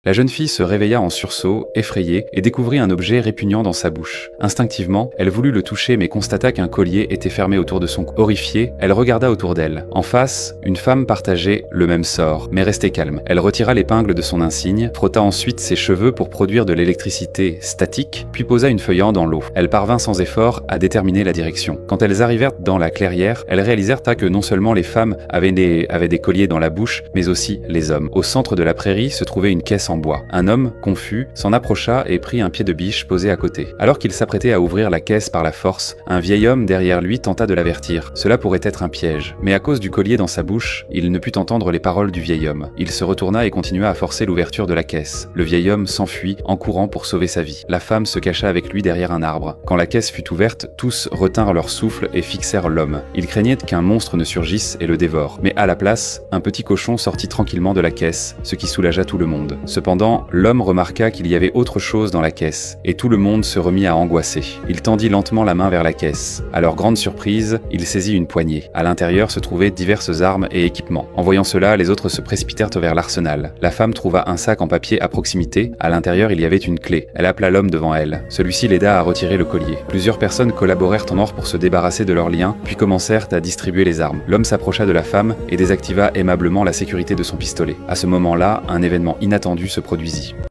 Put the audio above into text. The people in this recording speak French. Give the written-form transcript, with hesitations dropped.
La jeune fille se réveilla en sursaut, effrayée, et découvrit un objet répugnant dans sa bouche. Instinctivement, elle voulut le toucher mais constata qu'un collier était fermé autour de son cou. Horrifiée, elle regarda autour d'elle. En face, une femme partageait le même sort, mais restait calme. Elle retira l'épingle de son insigne, frotta ensuite ses cheveux pour produire de l'électricité statique, puis posa une feuille dans l'eau. Elle parvint sans effort à déterminer la direction. Quand elles arrivèrent dans la clairière, elles réalisèrent que non seulement les femmes avaient des colliers dans la bouche, mais aussi les hommes. Au centre de la prairie se trouvait une caisse en bois. Un homme, confus, s'en approcha et prit un pied de biche posé à côté. Alors qu'il s'apprêtait à ouvrir la caisse par la force, un vieil homme derrière lui tenta de l'avertir. Cela pourrait être un piège. Mais à cause du collier dans sa bouche, il ne put entendre les paroles du vieil homme. Il se retourna et continua à forcer l'ouverture de la caisse. Le vieil homme s'enfuit en courant pour sauver sa vie. La femme se cacha avec lui derrière un arbre. Quand la caisse fut ouverte, tous retinrent leur souffle et fixèrent l'homme. Ils craignaient qu'un monstre ne surgisse et le dévore. Mais à la place, un petit cochon sortit tranquillement de la caisse, ce qui soulagea tout le monde. Cependant, l'homme remarqua qu'il y avait autre chose dans la caisse, et tout le monde se remit à angoisser. Il tendit lentement la main vers la caisse. À leur grande surprise, il saisit une poignée. À l'intérieur se trouvaient diverses armes et équipements. En voyant cela, les autres se précipitèrent vers l'arsenal. La femme trouva un sac en papier à proximité. À l'intérieur, il y avait une clé. Elle appela l'homme devant elle. Celui-ci l'aida à retirer le collier. Plusieurs personnes collaborèrent en or pour se débarrasser de leurs liens, puis commencèrent à distribuer les armes. L'homme s'approcha de la femme et désactiva aimablement la sécurité de son pistolet. À ce moment-là, un événement inattendu se produisit.